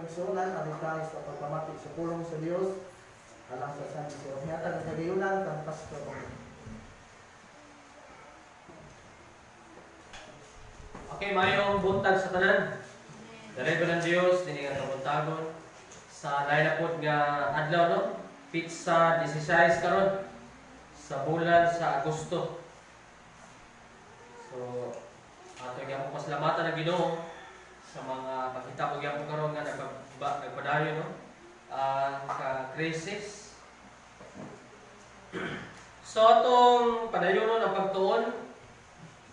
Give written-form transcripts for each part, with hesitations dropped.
igsunan, amin tayo sa pagpamati sa pulong sa Diyos, alang sa San Isidro. Hiyatan ang kagayunan, kang Pasko. Okay, mayong buntag sa tanan. Darego ng Diyos, diningan kabuntagon. Sa lain na po nga adlaw, no? Pizza 16 karon sa bulan sa Agosto. So, ato yung pasalamatan ng Ginoo sa mga pakita ko yung karon nga nagpadayo, no? Ka-crisis. So, atong padayon ang pagtuon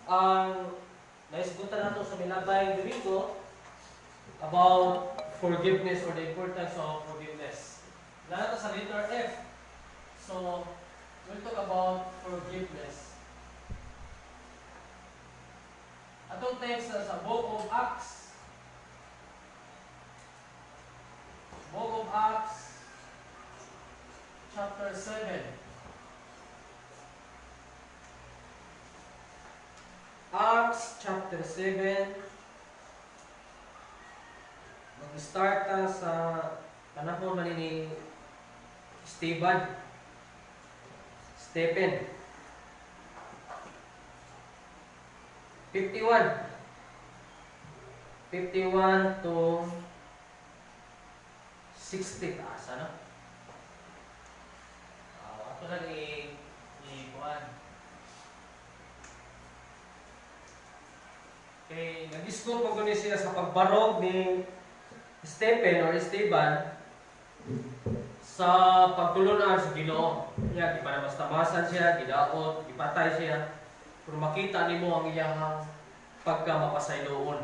ang naisgutan nato sa milabay Domingo about forgiveness or the importance of forgiveness. Lalo sa letter F. So, we'll talk about forgiveness. Atong text sa Book of Acts. Book of Acts, chapter 7. Acts chapter 7. Mag-start ta sa panahon man ni Stephen. 51 to 60 taas, ano? Ato na i-buwan. Okay, nag-discover po ni siya sa pagbarog ni Stephen or Esteban sa pagtulunan sa Ginoo. Niya, gipanamastamasan siya, gidaot, gipatay siya. Pero makita nimo ang iyang pagkamapasayloon.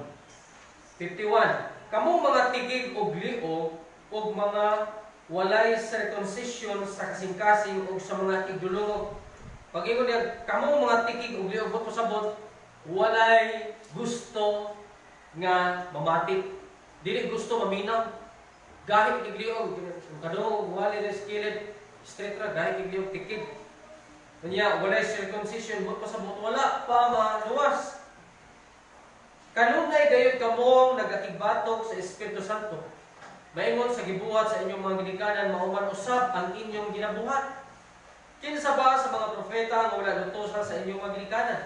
51. Kamong mga tigig og liog og mga walay circumcision sa kasing-kasing og sa mga igdulungog. Pag-ingon niya, kamong mga tigig og liog og pasabot, walay gusto nga mamati. Dili gusto maminaw. Gahit igliog, kadungog wali na skillet, straight ra gahit igliog tikid. Kanya walay circumcision but pasabot wala pa maluwas. Kanunay gayud kamo nagatigbatok sa Espiritu Santo. Maingon sa gibuhat sa inyong mga ginikanan mauman usab ang inyong ginabuhat. Kinsa ba sa mga propeta nga wala lutosan sa inyong mga ginikanan?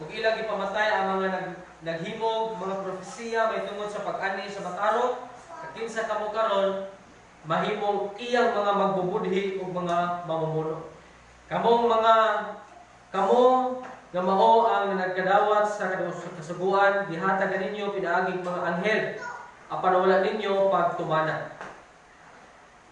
Ug ilang ipamatay ang mga naghimog mga propesiya may tungod sa pag-ani sa bataro, kinsa kamo karon mahimong iyang mga magbubudhi ug mga mamumuno. Kamo nga mao ang nagkadawat sa kasuguan gihatag ninyo pinaaging mga anghel apan wala ninyo pagtumana.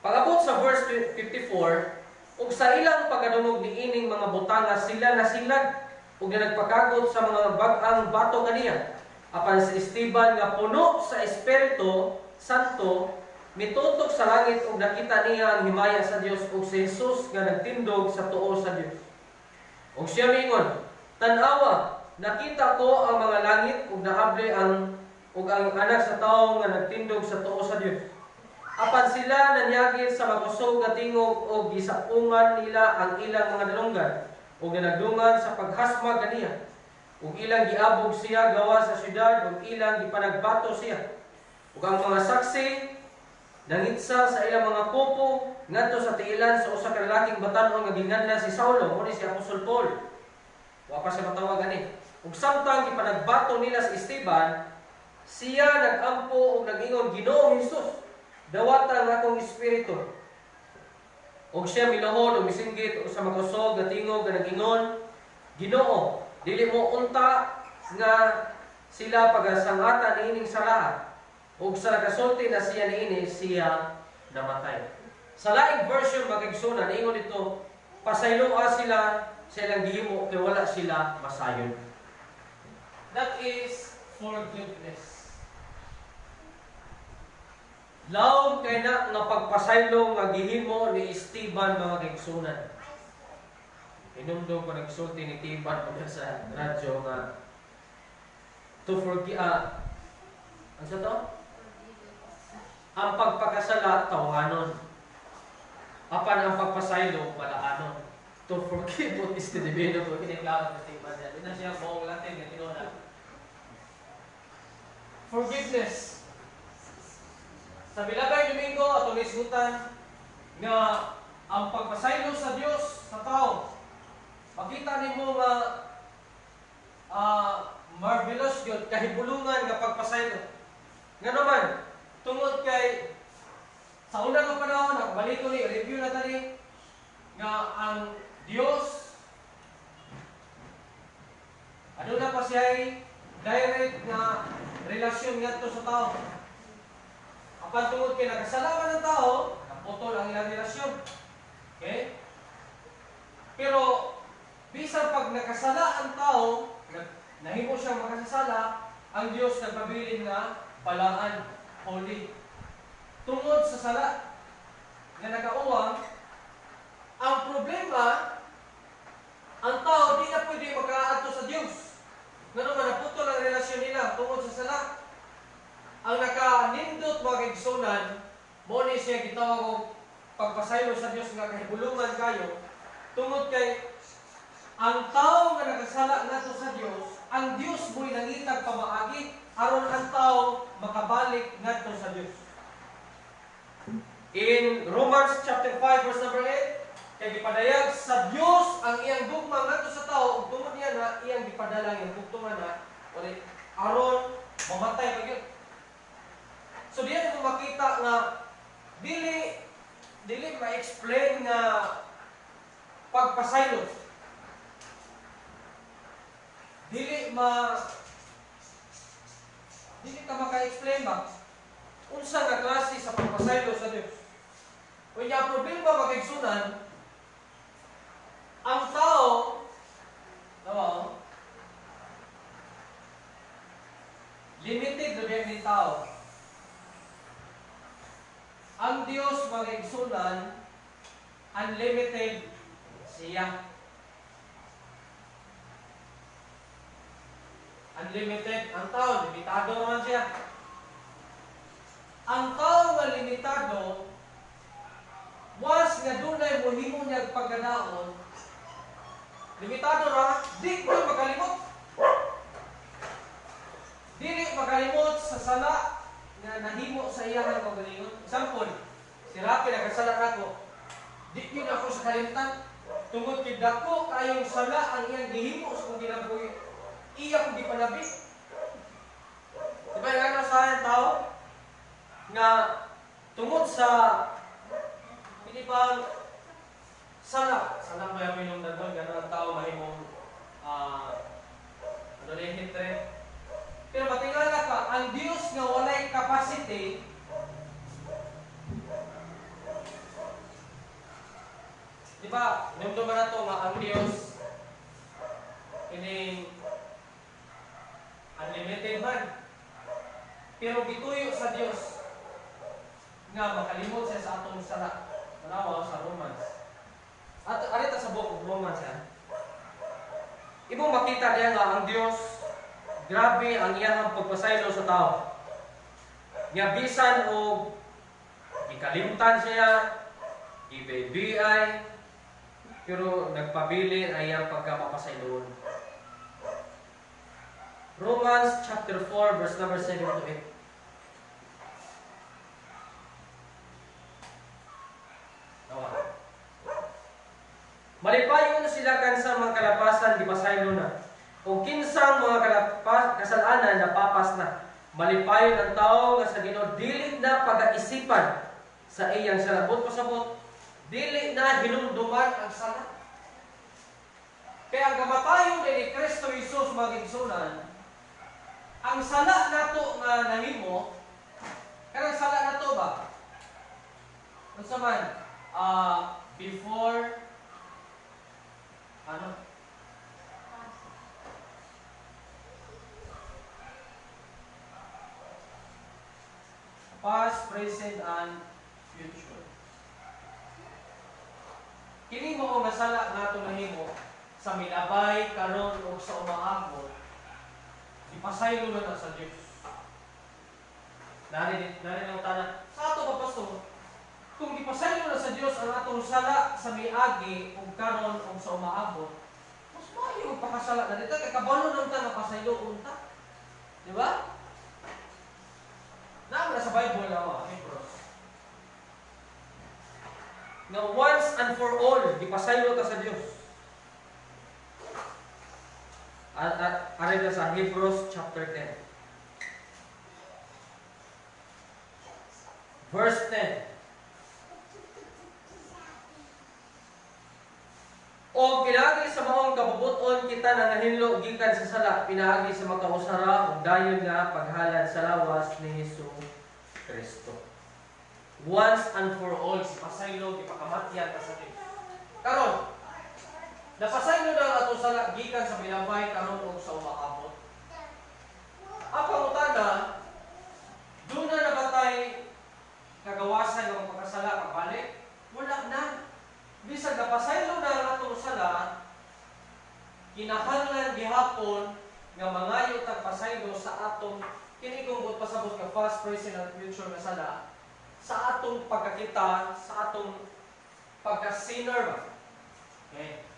Pag-abot sa verse 54, ug sa ilang pagkadungog niining mga butanga sila nasilag ug nagpakagot sa mga bag-ang bato kaniya. Apan si Esteban nga puno sa Espiritu Santo mitutok sa langit ug nakita niya ang himaya sa Dios ug si Jesus nga nagtindog sa tuo sa Dios. Ug siya mingon, "Tan-awa, nakita ko ang mga langit ug naabli ang anak sa tawo nga nagtindog sa tuo sa Dios. Apan sila nanyagin sa makusog nga tingog ug gisapungan nila ang ilang mga dalunggan ug nagdungan sa paghasma kaniya. Ug ilang giabog siya gawa sa syudad ug ilang gipanagbato siya. Ug ang mga saksi nangitsa sa ilang mga kupo ngadto sa tiilan sa usa ka lalaking batan-on nga ginganlan si Saulo, mo ni si Apostol Paul. Wa pa siya matawag ani. Ug samtang gipanagbato nila si Esteban, siya nagampo ug nagingon, "Ginoong Hesus, dawatan nga akong espiritu." Ug siya miluhod ug misinggit ug sa makusog nga tingog nga nagingon, "Ginoo, dili mo unta nga sila pagasangatan niining salaha." Ug sa nakasulti na siya niini, siya namatay. Sa laing version magigsunan, ingon dito, pasayloa sila sa ilang gihimo kay wala sila masayon. That is forgiveness. Laom kay na nga pagpasaylo nga gihimo ni Esteban mga kaigsunan. Inumdog ko nagsulti ni Esteban pagka sa radyo nga to forgive ano sa to? Ang pagpakasala tawanon. Apan ang pagpasaylo palaanon. To forgive what is the divino to kiniklaro ni Esteban. Di na siya buong Latin nga tinuna. Forgiveness. Sa milabay Domingo atong isgutan nga ang pagpasaylo sa Dios sa tao. Makita nimo nga marvelous gyud kahibulungan nga pagpasaylo. Nga naman tungod kay sa unang nga panahon ako balik ko ni review na tani nga ang Dios ano na pa siya direct nga relasyon ngadto sa tao. Apan tungod kay nagkasalanan ng tao, naputol ang ilang relasyon. Okay? Pero bisan pag nakasala ang tao, nahimo siyang makasasala, ang Dios nagpabilin nga palaan, holy. Tungod sa sala nga nagauwang, ang problema, ang tao di na pwede magkaadto sa Dios. Nga naman, naputol ang relasyon nila tungod sa sala. Ang nakanindot mga kaigsunan, mo ni siya gitawag og pagpasaylo sa Dios nga kahibulungan kayo, tungod kay ang tao nga nakasala nato sa Dios, ang Dios mo'y nangitag pamaagi aron ang tao makabalik ngadto sa Dios. In Romans chapter 5 verse number 8, kay gipadayag sa Dios ang iyang gugma ngadto sa tao ug tungod niya na iyang gipadala ang gugtungan na ulit aron mamatay pagyo. So diyan mo makita nga dili ma-explain nga pagpasaylo. Dili ka maka-explain ba unsa nga klase sa pagpasaylo sa Dios. Unya problema magigsunan ang tao limited na ni tao. Ang Dios magigsunan unlimited siya. Unlimited ang tao, limitado naman siya. Ang tao nga limitado, once nga dunay mohimo niya pagkadaon, limitado ra, di ko makalimot. Dili makalimot sa sala nga nahimo sa iyang kaugalingon. Example, si Rapi nagkasala nako, di yun ako sa kalimtan. Tungod kay dako kayong sala ang iyang gihimo sa kong ginabuhi. Iya kong gipanabi. Diba yung ano sa tao? Nga tungod sa pinipang sala ba yung minong doon? Gano'n ang tao mahimong hitre. Pero matingala ka, ang Diyos nga walay capacity diba, numduman na ito nga ang Diyos kining unlimited man. Pero gituyo sa Dios nga makalimot siya sa atong sala. Manawa sa Romans. At arita sa book of Romans yan. Ibong makita niya nga ang Dios grabe ang iyang pagpasaylo sa tao. Nga bisan o ikalimtan siya, ibibiyay, pero nagpabili ang iyang pagkapapasayloon. Romans chapter 4 verse number 7 to 8. Malipayon sila kan sa mga kalapasan di pasaylo na. O kinsang mga kasalanan na papas na. Malipayon ang tao nga sa Ginoo dili na pag-aisipan sa iyang salabot pasabot. Dili na hinumduman ang sala. Kaya ang kamatayon ni Kristo Jesus magigsunan, ang sala nato nga nahimo, kanang sala nato ba? Unsa man? Before past, present, and future. Kini mo nga sala nato nahimo sa milabay karon ug sa umaabot. Ipasaylo na sa Dios. Nari ang tanan. Sa ato pa pastor, kung ipasaylo na sa Dios ang atong sala sa miagi ug karon ug sa umaabot, mas maayo pakasala na dito kay kabalo nang ta nga pasaylo unta. Di ba? Naman sa Bible Hebrews. nga once and for all gipasaylo ta sa Dios. Aray na sa Hebrews chapter 10. Verse 10. O pinaagi sa maong kabubuton kita na nahinlo gikan sa sala, pinaagi sa makausara ug dayon nga paghalad sa lawas ni Hesus Kristo. Once and for all pasaylo gipakamatyan ta sa Dios. Karon napasaylo na ato sala gikan sa bilabay karon ug sa umaabot. Ang pangutana, doon na nabatay kagawasan ng pagkasala pagbalik? Wala na. Bisag napasaylo na ang atong sala, kinahanglan gihapon nga mangayo tag pasaylo sa atong kini kung pasabot ka past, present, and future nga sala sa atong pagkakita, sa atong pagka-sinner ba? Okay.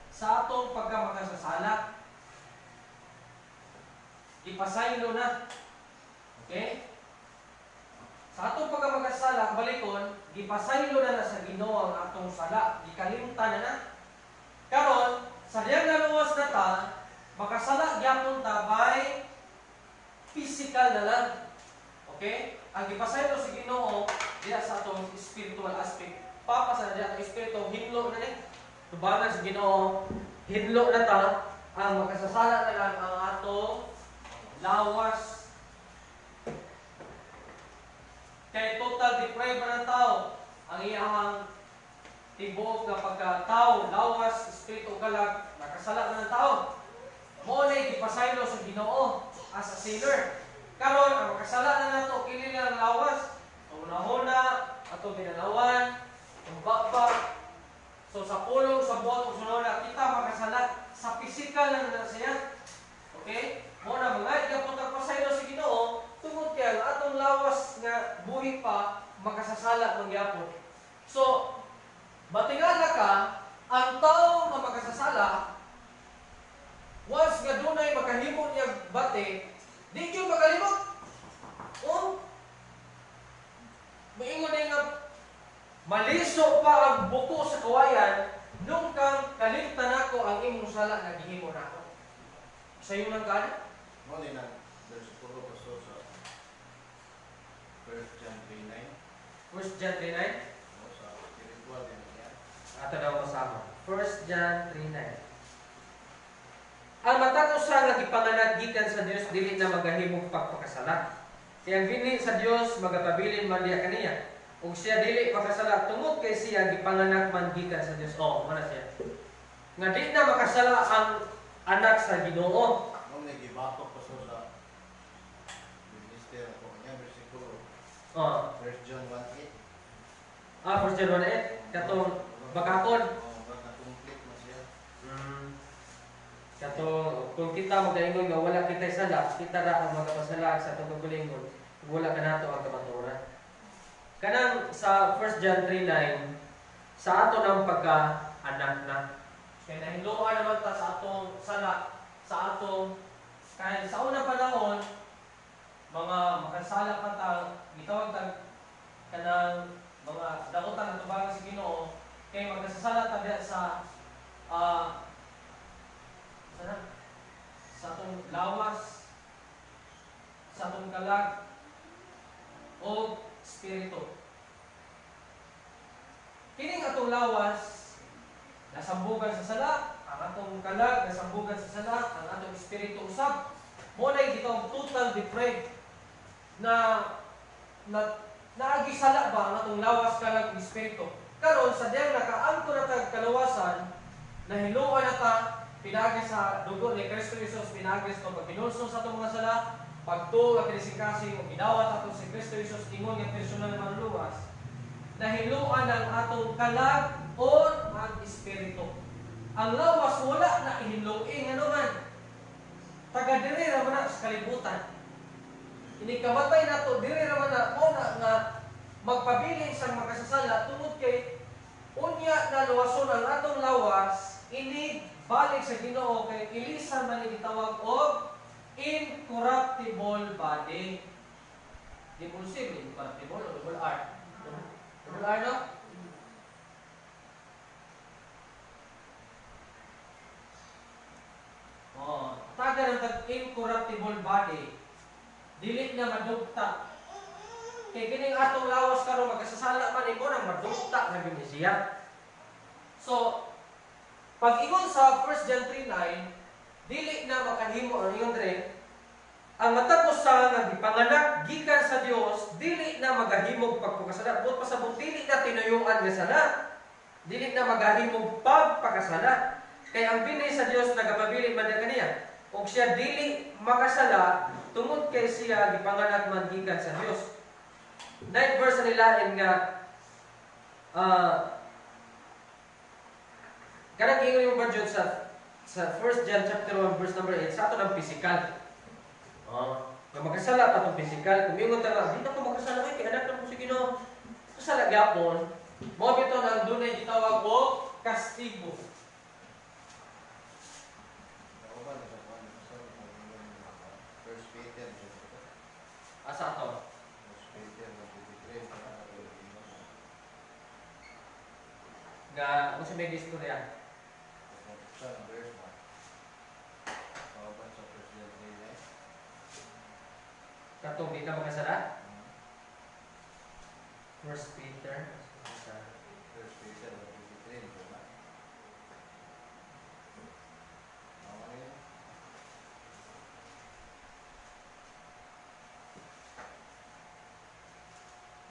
Sa atong pagkamakasasala, ipasaylo na. Okay? Sa atong pagkamakasasala, balikon, gipasaylo na sa Ginoo ang atong sala. Gikalimtan na. Karon, sa diyang naluwas na ta, makasala gyapon ta by physical na lang. Okay? Ang gipasaylo sa Ginoo diya sa atong spiritual aspect. Papasa na diya atong espiritu, hinlo na ni. Tubangan sa Ginoo, hinlo na ta, ang makasasala na lang ang atong lawas. Kay total depraved na ng tao, ang iyang tibuok na pagkatao, lawas, espiritu kalag, nakasala na ng tao. Mo na ipasaylo sa Ginoo as a sinner. Karon ang makasala na nato kini lang lawas. Ang unahuna ato ginalawan, ang bakbak. So sa pulong sa buhat ug sunod kita makasala sa physical na siya. Okay? Mo na mga gyapon ta pasaylo sa Ginoo tungod kay ang atong lawas nga buhi pa makasasala magyapon. So batingala ka ang tao nga makasasala once nga dunay makahimo niya bati, di gyud makalimot. Maingon na nga maliso pa ang buko sa kawayan nung kang kalimtan ako ang imong sala nga gihimo nako. Sayo nang kana? Mo ni nang bersikulo paso sa 1 John 3:9. 1 John 3:9. Mo sa spiritual din niya. Ato daw kasama. 1 John 3:9. Ang matag usa nga gipanganak gikan sa Dios dili na magahimong pagpakasala. Kaya ang bini sa Dios magapabilin man diya kaniya. Ug siya dili pakasala tungod kay siya gipanganak man gikan sa Dios. Oh, mana siya? Nga di na makasala ang anak sa Ginoo. Mo ni gibatok paso sa minister ko niya bersikulo. Oh. 1 John 1:8. 1 John 1:8 katong bakakon. Baka complete na siya. Kato kung kita magaingon nga wala kitay sala, kita ra ang magapasala sa atong kagalingon. Wala ka nato ang kamatuoran. Kanang sa 1 John 3:9 sa ato ng pagka-anak na. Kaya nahinluan naman ta sa atong sala, sa atong kahit sa unang panahon mga makasala pa ta, gitawag ta kanang mga daotan na tubangan sa Ginoo kay magkasasala ta diya sa sa atong lawas, sa atong kalag o spirito. Kining atong lawas nasambugan sa sala, ang atong kalag nasambugan sa sala, ang atong espiritu usab mo na gitawag total depraved na naagi sala ba ang atong lawas, kalag ug espiritu. Karon sa diyang nakaangko na tag kalawasan, nahiluan na ta pinagi sa dugo ni Kristo Jesus, pinagi sa pagkinulsong sa itong mga sala, pagtuo at krisikasi, o ginawat ato si Kristo Jesus, ingon ng personal na manluwas, nahiluan ang atong kalag o ang espiritu. Ang lawas wala na ihiluing ano man. Taga-diri naman na sa kalibutan. Inikamatay na to, diri naman na o nga magpabiling sa makasasala, tungod kay unya na luwason ang atong lawas, ini balik sa Ginoo kay ilisan man gitawag og incorruptible body. Di possible incorruptible or art. Brother Arno? Oh, taga ng incorruptible body, dili na madugta. Kay kining atong lawas karon magkasasala man imo nang madugta na gini siya. So, pag ingon sa 1 John 3:9, dili na makahimo ang ingon dire, ang matapos sa nagipanganak gikan sa Dios, dili na magahimog pagpakasala. But pasabot dili na tinuyuan nga sala. Dili na magahimog pagpakasala. Kaya ang bini sa Dios nagapabilin man kaniya. Ug siya dili makasala tungod kay siya gipanganak man gikan sa Dios. 9 verse nila nga kanang giingon yung version sa 1 John chapter 1 verse number 8 sa ato ng physical. Nga magkasala pa itong physical. Kung ingon talaga, di na ko magkasala kay anak na po si Ginoo. Kasala gyapon, mo bito nang dunay gitawag og kastigo. Asa ato? Nga, kung sa may istorya. Katong di ka makasala? 1 Peter.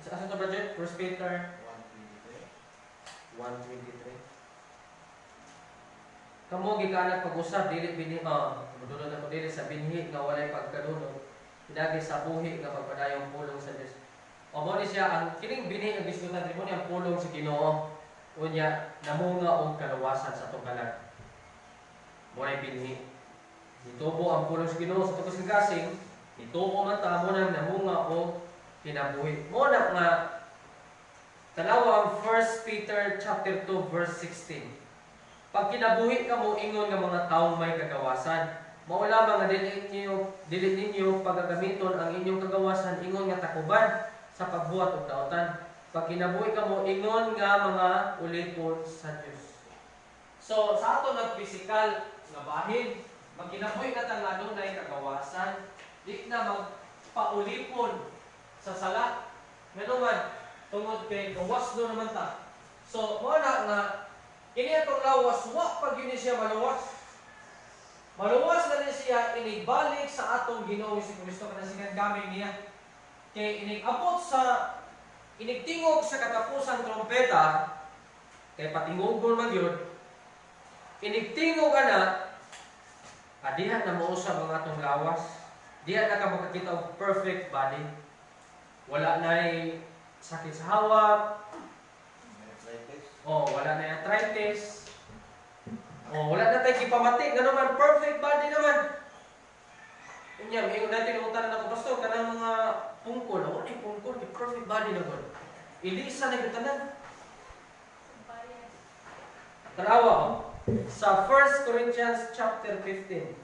Asa to budget? 1 Peter 1:23. Kamo gikanak pag-usab dili bini madulod na dili sa binhi nga walay pagkadulot. Pinagi sa buhi nga pagpadayong pulong sa Dios. O mo ni siya ang kining binhi nga diskutan mo ni ang pulong sa Ginoo. Unya namunga og kalawasan sa atong kalag. Mo ay binhi. Ditubo ang pulong sa Ginoo sa tugas kasing, ditubo man ta mo nang namunga og kinabuhi. Mo na nga tanawa ang 1 Peter chapter 2 verse 16. Pag kinabuhi ka mo ingon nga mga taong may kagawasan, mao lamang nga dili ninyo pagagamiton ang inyong kagawasan ingon nga takuban sa pagbuhat og daotan. Pag kinabuhi ka mo ingon nga mga ulipon sa Dios. So sa ato ng physical nga bahin, pag kinabuhi ka ta nga dunay kagawasan, di na magpaulipon sa sala. Ngano man tungod kay gawas do naman ta. So mo na nga kini atong lawas wa pag yun siya maluwas. Maluwas na rin siya inibalik sa atong Ginoo si Kristo kada sikan gamit niya. Kay inigabot sa inigtingog sa katapusan trompeta kay patingogol man yun. Inigtingog ana adihan na mausab ang atong lawas. Diha na ka makakita og perfect body. Wala na'y sakit sa hawak. Wala na arthritis. Wala na tayo kipamati. Nga naman, perfect body naman. Unya, may natin utang na ko, Pastor, kanang mga pungkol. Wala yung pungkol, perfect body naman. Ilisa na yung tanan. Tarawa ko. Sa 1 Corinthians chapter 15.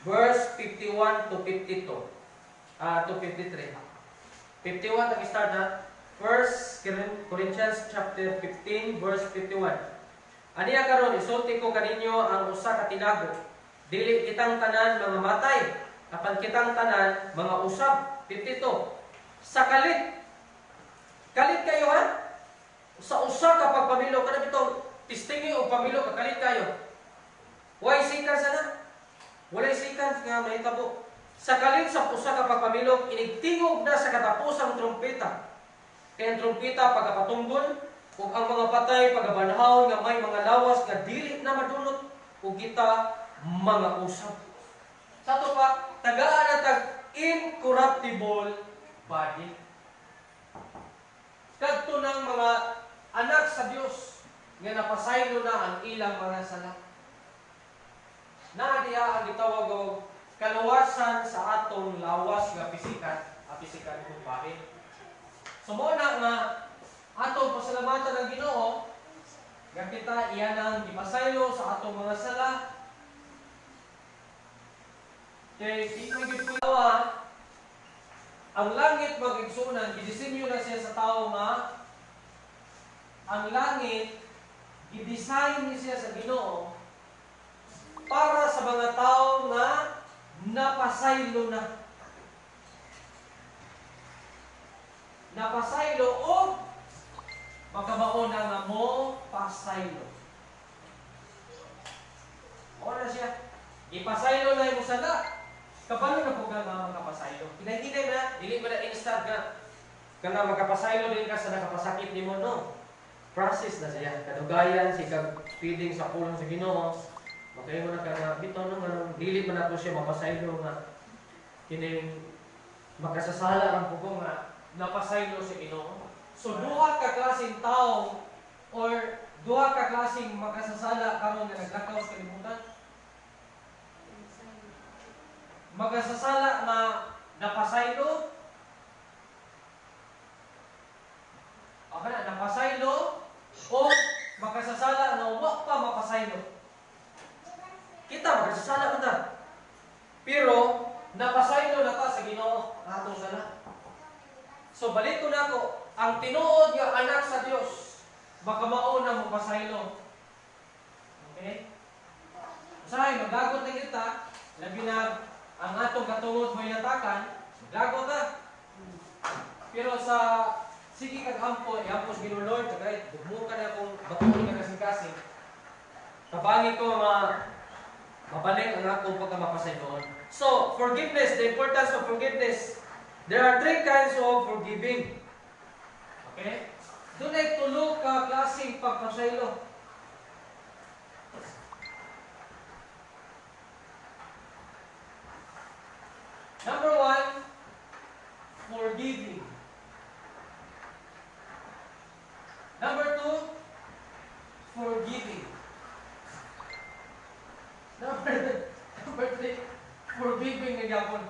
Verse 51 to 52. To 53. 51 nag-start na. 1 Corinthians chapter 15 verse 51. Aniya karon isulti ko kaninyo ang usa ka tinago. Dili kitang tanan mga matay, apan kitang tanan mga usab. 52. Sa kalit. Kalit kayo ha? Sa usa ka pagpamilo kada bitong tistingi o pamilo ka kalit kayo. Why sikan sana? Walay sikan nga mahitabo. Sa kalit sa usa ka pagpamilo inigtingog na sa katapusang trompeta. Kaya ang trompeta pagkapatunggol, ug ang mga patay pagabanhaw nga may mga lawas nga dili na madunot ug kita mga usab. Sa to pa tagaan na tag incorruptible body. Kadto ng mga anak sa Dios nga napasaylo na ang ilang mga sala. Na diha ang gitawag og kaluwasan sa atong lawas nga pisikal kung bahin. So mo na nga atong pasalamatan ng Ginoo nga kita iyan ang gipasaylo sa atong mga sala. Kay di man gyud kuyawa ang langit mag-igsunan, gidisenyo na siya sa tao nga ang langit gidesign ni siya sa Ginoo para sa mga tao nga napasaylo na. Napasaylo o magkabaon na nga mo pasaylo. O na siya. Ipasaylo na yung sana. Kapano na po ka nga magkapasaylo? Hinay-hinay na, dili mo na instant ka. Kaya magkapasaylo din ka sa nakapasakit ni mo, no? Process na siya. Kadugayan, si feeding sa pulong sa Ginoo. Makayo mo na ka nga, bito nung dili mo na po siya mapasaylo nga. Kining makasasala ang pugo nga napasaylo sa Ginoo. So, duha ka klaseng tao or duha ka klaseng makasasala karon nga naglakaw sa kalibutan. Magkasasala na napasaylo. Okay na, napasaylo o magkasasala na wa pa mapasaylo. Kita, magkasasala ka. Pero, napasaylo na ta sa Ginoo atong sala. So, balik ko na ako. Ang tinuod nga anak sa Dios, baka mauna mo pasaylo. Okay? Usahay, magagot na kita, labi na ang atong katungod mo inatakan, lagot na. Pero sa sige kag-ampo, i-ampos Ginoo Lord, kahit dugmo ka na kung batuon ka kasing-kasing, tabangi ko mabalik ang atong pagkamapasayloon. So, forgiveness, the importance of forgiveness. There are 3 kinds of forgiving. Okay? Doon ay tulo ka klaseng pagpasaylo. Number 1, forgiving. Number 2, forgiving. Number 3, forgiving na gyapon.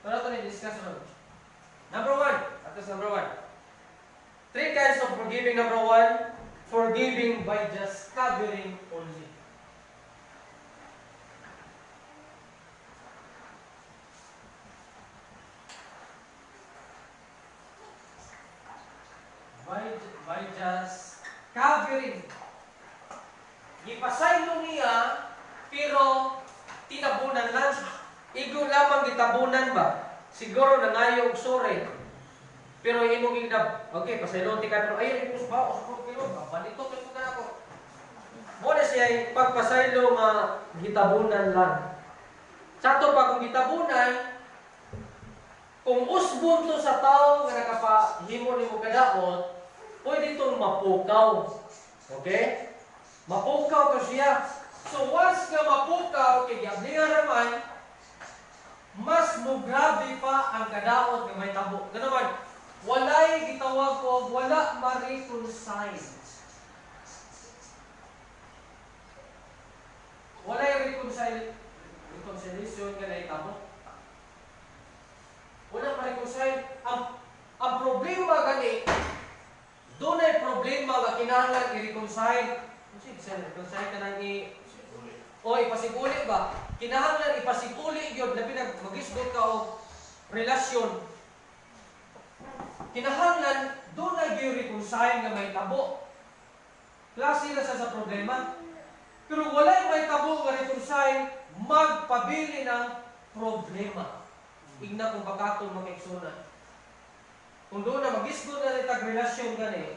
Pero ito na-discuss mo. Number 1, at least number 1. 3 kinds of forgiving. Number 1, forgiving by just covering only. By just covering. Gipasaylo niya, pero tinabunan lang. Igo lamang gitabunan ba? Siguro nangayo og sore. Pero imong gidab. Okay, pasaylo ti ka pero ayon imong ba usap pero balito ko ka ako. Mo na siya pagpasaylo nga gitabunan lang. Sato pa kung gitabunan, kung usbon to sa tao nga nakapahimo nimo kadaot, pwede itong mapukaw. Okay? Mapukaw ka siya. So once nga mapukaw, kay giablingan naman, mas mo grabe pa ang kadaot nga may tabo. Ganaman, walay gitawag ko, wala ma-reconcile. Walay reconciliation nga na itabo. Wala ma-reconcile. Ang problema gani, doon ay problema nga kinahanglan i-reconcile. Reconcile ka nang o ipasiguli ba? Kinahanglan ipasiguli yun, labi na mag-isgot ka o relasyon. Kinahanglan, doon ay i-reconcile nga may tabo. Klase na sa problema. Pero walay may tabo nga reconcile, magpabili ng problema. Igna kung bakatong makiksunan. Kung doon na mag-isgot na itag relasyon gani,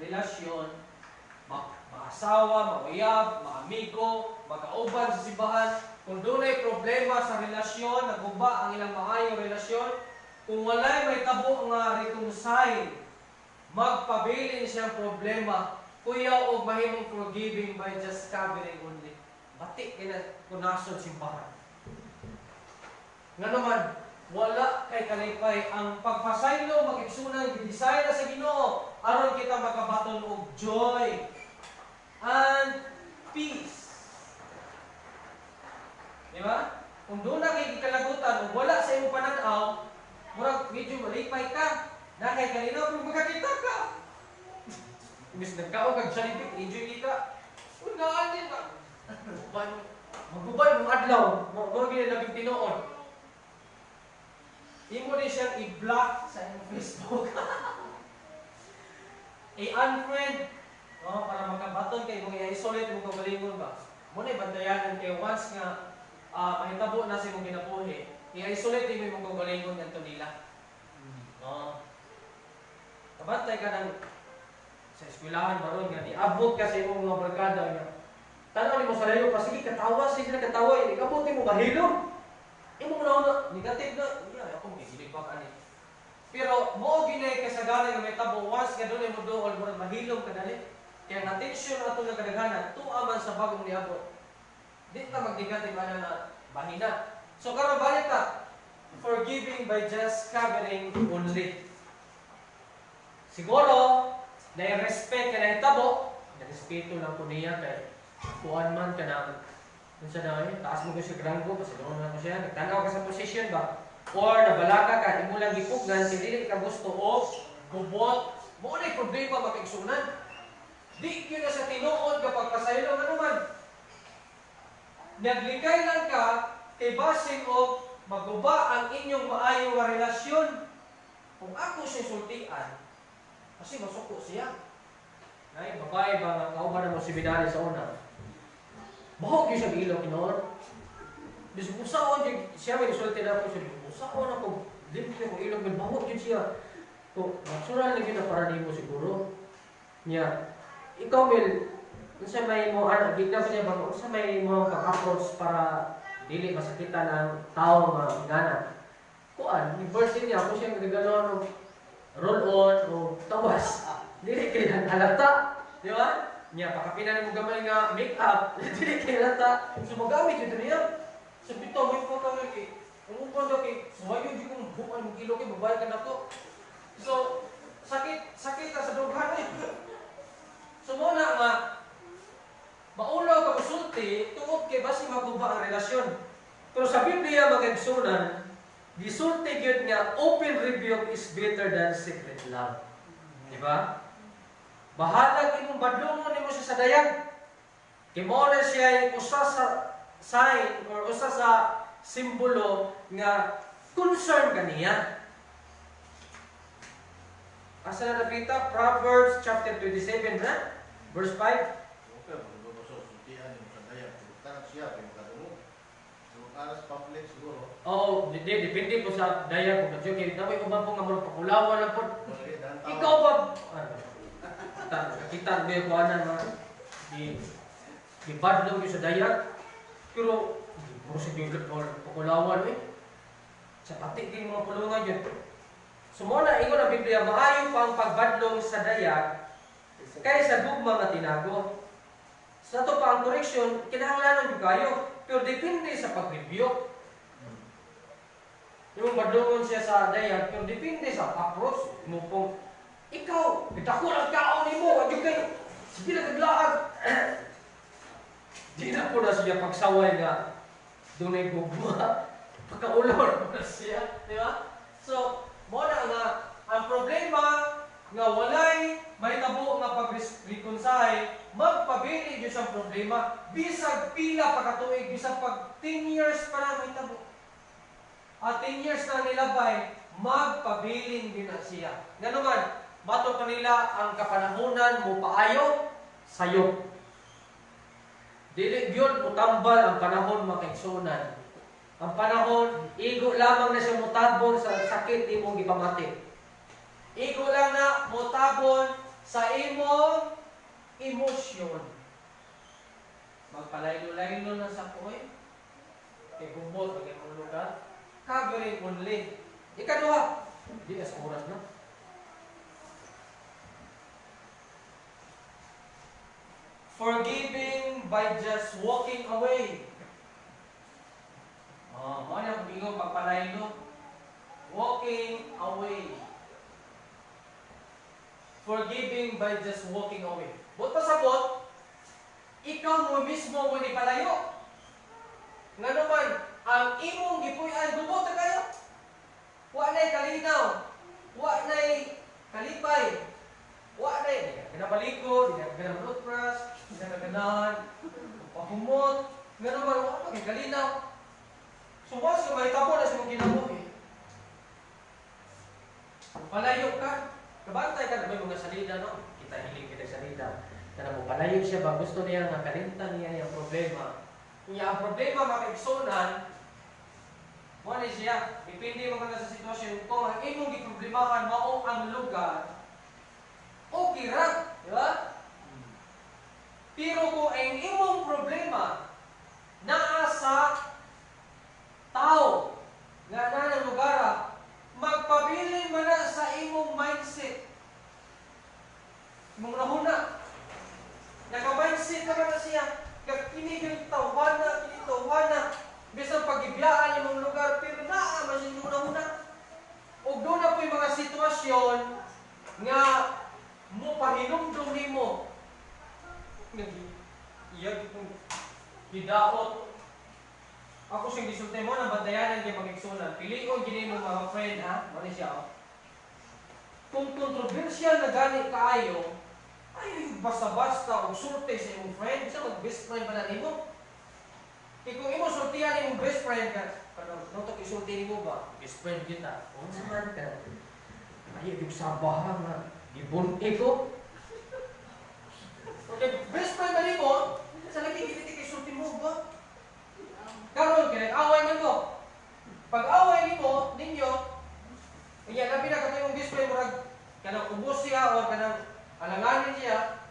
relasyon, maasawa, mauyab, maamigo, magkauban sa simbahan. Kung doon ay problema sa relasyon, naguba ang ilang maayong relasyon, kung walay may tabo nga reconcile, magpabilin siyang problema, kuya o mahimong forgiving by just covering only. Batik kung nasun simbahan. Nga naman, wala kay kalipay ang pagpasaylo, mag-igsunan, gidesign na sa Ginoo aron kita makabaton og joy and peace. Di ba? Kung doon na kay ikalagutan o wala sa imong pananaw, murag medyo malipay ka, na kay kanina kung magkakita ka. Imbis nagkaon kag salipik, enjoy kita. Unaan din ba? Magbubay mong adlaw, mo ginilabing tinuod. imo din siyang i-block sa iyong Facebook. I-unfriend, no, para makabaton kay mo i-isolate mo kagalingon ba. Mo na bantayanan kay once nga mahitabo na si mong ginabuhi, i-isolate din mo kagalingon ngadto nila. No. Kabantay ka ng sa eskwelahan baron nga niabot ka sa imong mga barkada nga. Tanaw nimo sa layo pa sige katawa, sige na katawa, ikabuti mo mahilom. Imo na negative na, ako gigilig pa ani. Pero mo ginay kasagaran nga may tabo once nga dunay mo dool mo mahilom kadali. Kaya ang atensyon ato nga kadaghanan tuwa man sa bagong niabot. Di ta mag-negative na bahina. So karon balik ta. Forgiving by just covering only. Siguro na-respect ka na hitabo, na-respeto lang po niya kay kuan man ka na sa dami, taas mo ko sa granggo, pasilungan na ko siya, nagtanaw ka sa posisyon ba? Or nabalaga ka, imo lang gipugnan, dili ka gusto o gubot, mo na problema makaigsunan. Di yun na sa tinuod kapag pasaylo, ano man? Naglikay lang ka, kay basing o maguba ang inyong maayong relasyon. Kung ako siya sultian, kasi masuko siya. Ay, babae ba nga kauban na mo si Binali sa una? Bahog yun siya ilaw kinoon. Usaon siya may isulti na ako siya. Usaon ako. Limpyo ko ilaw. Bahog yun siya. Kung natural na yun na para mo siguro. Niya, ikaw Will, sa may mo, gigna ko niya ba, sa may mo pag-approach para dili masakitan ng tao nga ingana. Kuan, yung birthday niya, ako siya nagagano ng roll-on o tawas. Dili kayo halata. Di ba? Niya, pakapinan mo gamay nga make-up. Dili kayo halata. So, magamit yun niya. So, pito, may po kami kay, ang upon daw kay, suwayo di kong bukan mong kilo kay, babae ka na to. So, sakit ka sa dughan eh. So, muna nga, maulaw ka masulti, tungod kay basi maguba ang relasyon. Pero sa Biblia, magagsunan, gisulti yun nga, open rebuke is better than secret love. Di ba? Bahalag imong badlongon nimo siya sa dayag. Kay mao na siya usa sa sign or usa sa simbolo nga concern kaniya. Asa na nakita? Proverbs chapter 27 na? Verse 5. Okay, maglulusok, sultian mo sa dayag. Tanang siya, pero kadungo. So, aras public siguro. Oo, depende po sa dayag kung kay naway uban po nga mo pakulawan lang po. Mali, dan tao. Ikaw ba kita mo ko ana nga di badlong yung sa dayag pero mo sa gyud pakulawan eh sa pati din mga pulungan yun. Sumuna ingon ang Biblia maayo pa ang pagbadlong sa dayag kaysa gugma nga tinago. Sa to pa ang correction kinahanglanon yung kayo pero depende sa pag-review. Yung badlongon siya sa dayag pero depende sa approach mo pong ikaw, dako lang kaon nimo, adyo kay sige na kaglaag. Di na po na siya pagsaway nga dunay gugma. Pagkaulor na siya, di ba? So, mo na nga ang problema nga walay mahitabo nga pag-reconcile, magpabili jud sa problema bisag pila pa ka tuig, bisag pag 10 years pa na mahitabo. At 10 years na nilabay, magpabiling din na siya. Nga naman, mato kanila ang kapanahunan mo paayo sayo. Dili gyud mo tambal ang panahon makaigsunan. Ang panahon igo lamang na siya mutabon sa sakit imong gipamati. Igo lang na mutabon sa imong emosyon. Magpalaylo-laylo na sa kuy. Kay gubot ang imong lugar. Covering only. Ikaduha, di as oras na. Forgiving by just walking away. Mo na kung ingon pagpalaylo. Walking away. Forgiving by just walking away. But pasabot, ikaw mo mismo mo ni palayo. Nga naman, ang imong gipuy-an gubot na kayo. Wa na'y kalinaw. Wa na'y kalipay. Wa na'y kinabaliko, di na kinabulutras, di na kaganahan, pahumot, nga naman, wa pa kay kalinaw. So, once ka mahitabo na sa mga ginabuhi, Palayo ka. Kabantay ka na may mga salida, no? Kita hiling kita salida. Kana mo palayo siya ba gusto niya nga kalimtan niya yung problema. Kung ang problema makaigsunan, mo ni siya, depende mo kana sa sitwasyon kung ang imong giproblemahan mao ang lugar. Okay ra, di ba? Pero kung ang imong problema naa sa tao nga na lugar, magpabilin man na sa imong mindset. Imong nahuna. Naka-mindset naman na siya. Kinigang tawana, kinitawana. Bisang pag-ibiyaan imong lugar, pero naa man siya imong nahuna. O doon na po yung mga sitwasyon nga mo pahinumdum nimo. Iyag kong gidaot. Ako siyang gisulti mo, nabantayanan kayo mag-igsunan. Pilion gini mo mga friend, ha? Mali siya, oh. Kung kontrobersyal na gani kaayo, ay basta-basta o sulti sa imong friend, isa mag-best friend ba na nimo? Kung imo sultihan imong best friend ka, nutok isulti nimo ba? Best friend kita. O naman ka. Ay, yung sabahan nga. Gibunti ko. Okay, best friend ba nimo? Sa lagi, giliti kay sulti mo ba? Karon kaya away man ko. Pag away nimo ninyo, iya labi na katong best friend murag kanang ubos siya o kanang alanganin siya,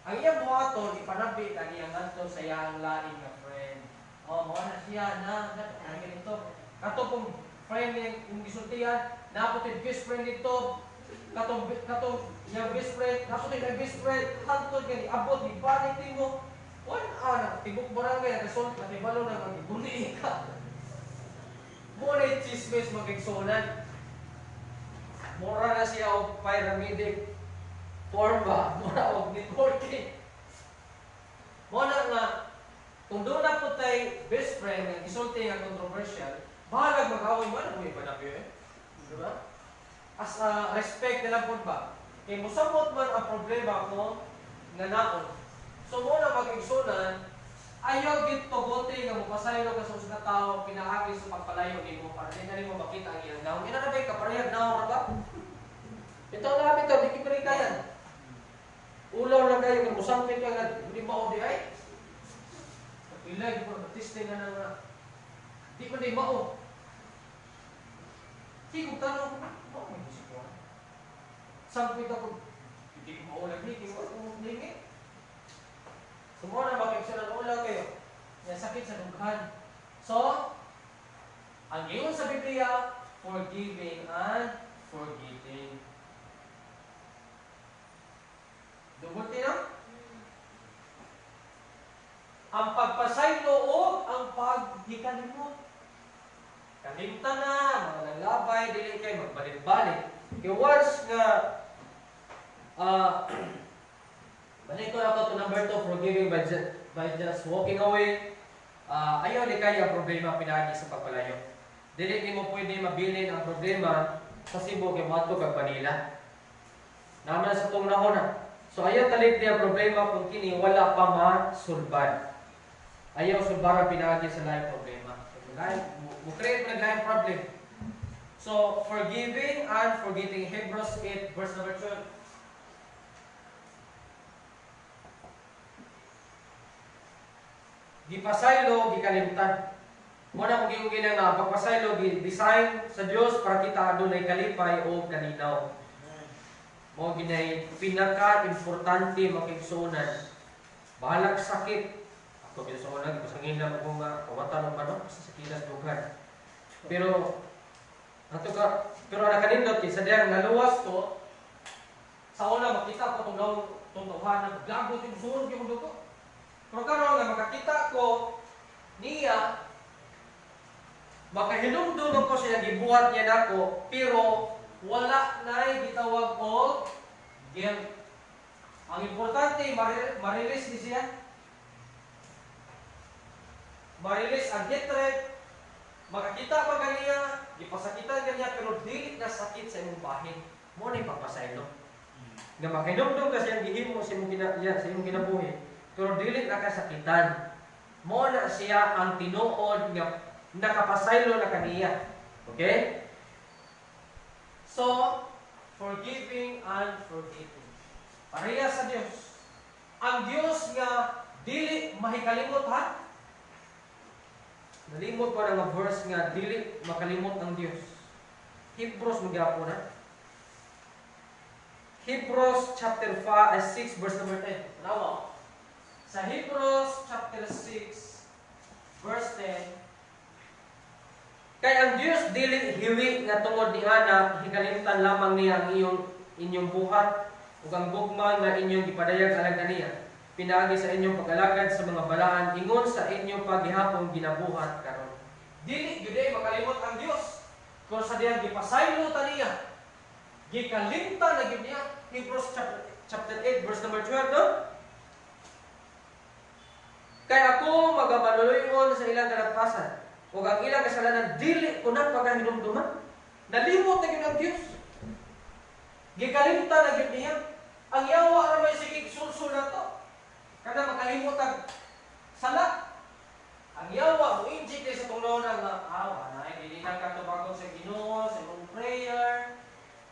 ang iyang buhaton ipanabi kaniyang ngadto sa iyang lain nga friend. Oh, mo na siya na ganito. Kato pong friend yung gisultihan, naputid best friend dito. Katong iyang best friend, naputid ang best friend, hantod kani abot ni balik timo. Tibok barangay, nakasult, natibalo na mag-ibuli ka. Muna chismis mag-igsunan. Mura na siya o pyramiding form ba? Mura o networking. Muna nga, kung doon na po tayo best friend, ang isulti nga controversial, bahalag mag-away mo, ano mo yung panapyo eh? Diba? As a respect na lang po ba? Kaya musamot man ang problema ko nga naon. So muna mag-igsunan, ayaw gito bote nga mapasaylo ka sa usna tao pinaagi sa pagpalayo nimo para di na nimo makita ang iyang naong. Ina na ba kaparehag naong ra ba? Ito na bitaw di kipre kayan. Ulaw lang kayo kung musampit ka nga di mao di ay. Kapilay ko artiste nga na di ko di mao. Kung tanong ko, mao may isip ko. Sampit ako di ko mao lagi di ko dingi. Semua na makiksunan ulaw kayo. Yan sakit sa dughan. So, ang giyon sa Biblia, forgiving and forgetting. Dumuti na? Ang pagpasaylo o ang pagdikalimot. Kalimtan na, mga naglabay, dili kayo magbalik-balik. Kaya once nga balik ko na to number 2, forgiving by just walking away. Ayaw di kaya problema pinagi sa pagpalayo. Dili mo pwede mabilin ang problema sa Cebu kay Mato kag Manila. Naman sa tong nahon. So ayaw talit niya problema kung kini wala pa masulban. Ayaw sulbaran pinagi sa lain problema. Mo create na lain problem. So forgiving and forgetting, Hebrews 8 verse number 12. Gipasaylo, gikalimtan. Muna kung giugilan na pagpasaylo, design sa Dios para kita adunay kalipay o kaninaw. Mo ginay pinaka-importante makigsunan. Bahalag sakit. Ako ginsunan, ipasangin lang ako nga kawatan ng manok sa sakinas dugan. Pero nakanindot sa diyang naluwas to, sa una makita ko itong tuntuhan, naglagot yung sunod yung dugo. Pero karon nga makakita ko niya, makahinumdum ko siya, gibuhat niya nako, pero wala na gitawag o guilt. Ang importante, marilis ni siya. Marilis ang hatred, makakita pa kaniya, gipasakitan kaniya, pero dili na sakit sa imong bahin. Mo na ipapasaylo. Nga makahinumdum kasi ang gihimo sa imong kinabuhi. Pero dili na kasakitan. Mo na siya ang tinuod nga nakapasaylo na kaniya. Okay? So, forgiving and forgetting. Pareha sa Dios. Ang Dios nga dili mahikalimot ha. Nalimot pa nga verse nga dili makalimot ang Dios. Hebrews magyapon na. Hebrews chapter 6 verse number 10. Tanawa. Sa Hebrews chapter 6 verse 10, kay ang Dios dili hiwi nga tungod ni ana hikalimtan lamang niya ang inyong buhat ug ang gugma nga inyong gipadayag alang kaniya. Pinaagi sa inyong pag-alagad sa mga balaan ingon sa inyong paghihapon ginabuhat karon. Dili gyud ay makalimot ang Dios. Kung sa diyang gipasaylo ta niya, gikalimtan na gyud niya. Hebrews chapter 8 verse number 12 no? Kay ako magamanuloyon sa ilang kalagpasan. Ug ang ilang kasalanan dili ko na pagahinumduman. Nalimot na gyud ang Dios. Gikalimtan na gyud niya. Ang yawa ra may sige sulsul na to. Kada makalimot ang sala. Ang yawa mo inject sa tunglaw nga awa na dili na ka tubagon sa Ginoo sa imong prayer.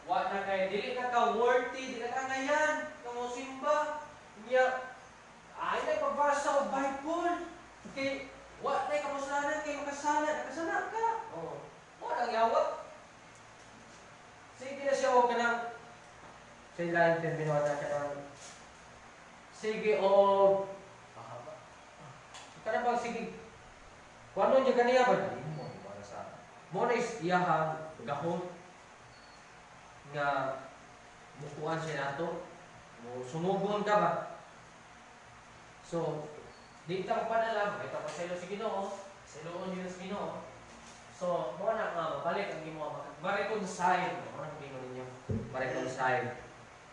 Wa na kay dili na ka worthy, dili ka ngayan kamo simba. Niya ay na pagbasa og Bible. Kay wa na kamusalanan kay nakasala ka. Oh. Wa nang yawa. Sige na siya o kanang sa ilang termino na kanang sige o kanang bang sige kuano niya kaniya ba? Mo na is iyahang gahom nga mukuan siya nato. Sumugon ka ba? So, di ta pa na lang, ito pa sa ilo si Ginoo, sa iloon yun sa Ginoo. So, mo na nga, mabalik ang imo, ma-reconcile. Ano ang ginoo ninyo? Ma-reconcile.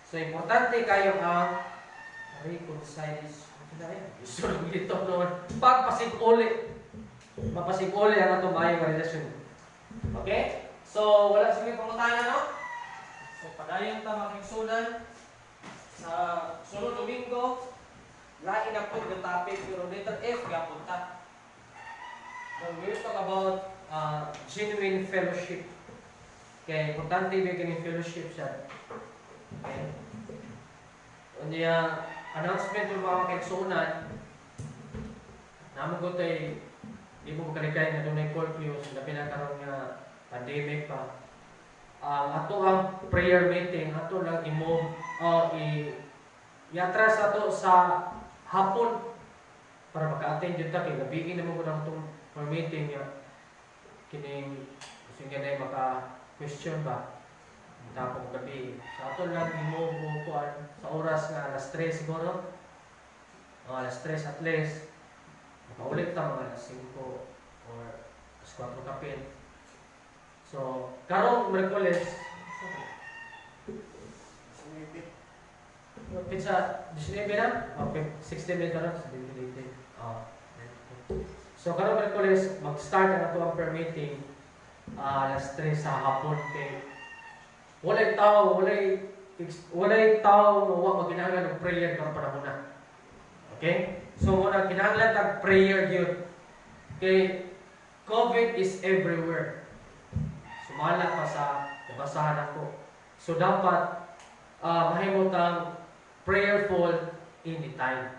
So, importante kayo ang reconcile. Gusto lang dito noon. Pagpasig-uli. Mapasig-uli ang atong mayong relasyon. Okay? So, wala sa mga pangutana, no? So, padayon ta makiksunan sa sunod Domingo. Lain na po yung topic, pero letter F gapon ta. When we talk about genuine fellowship. Okay, importante ba yung fellowship siya? Okay. Unya, announcement yung mga kaigsunan, naman ko tayo, di mo kalikay na doon ay curfew, na pinakaroon nga pandemic pa. Ato ang prayer meeting, ato lang i-atras ato sa hapon para maka-attend yun ta kay gabiin naman ko lang itong meeting niya kining kasi nga na maka-question ba tapos gabi sa ato lang kuan sa oras nga alas 3 siguro alas 3 at least makaulit ta mga alas 5 or alas 4 kapin so karong Merkules pizza 19 na? Okay, 16 minutes na sa dito. So, karong Merkules, mag-start ang ito ang prayer meeting alas 3 sa hapon. Okay. Walay tao wa maginahanglan og prayer karong panahon na. Okay? So, muna kinahanglan tag prayer gyud. Okay, COVID is everywhere. Sumala pa sa nabasahan ako. So, dapat mahimot ang prayerful anytime.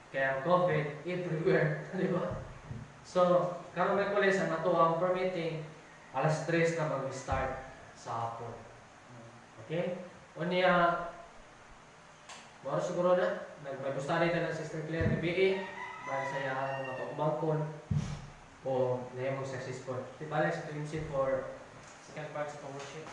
Kaya COVID everywhere, di ba? So, karong Merkules ang nato ang prayer meeting alas 3 na mag-start sa hapon. Okay? Unya moro siguro na nag-study ta ng Sister Claire gabi dahil sa iya mga pagmangkon o nahimong successful. Di ba like sa for second part sa worship.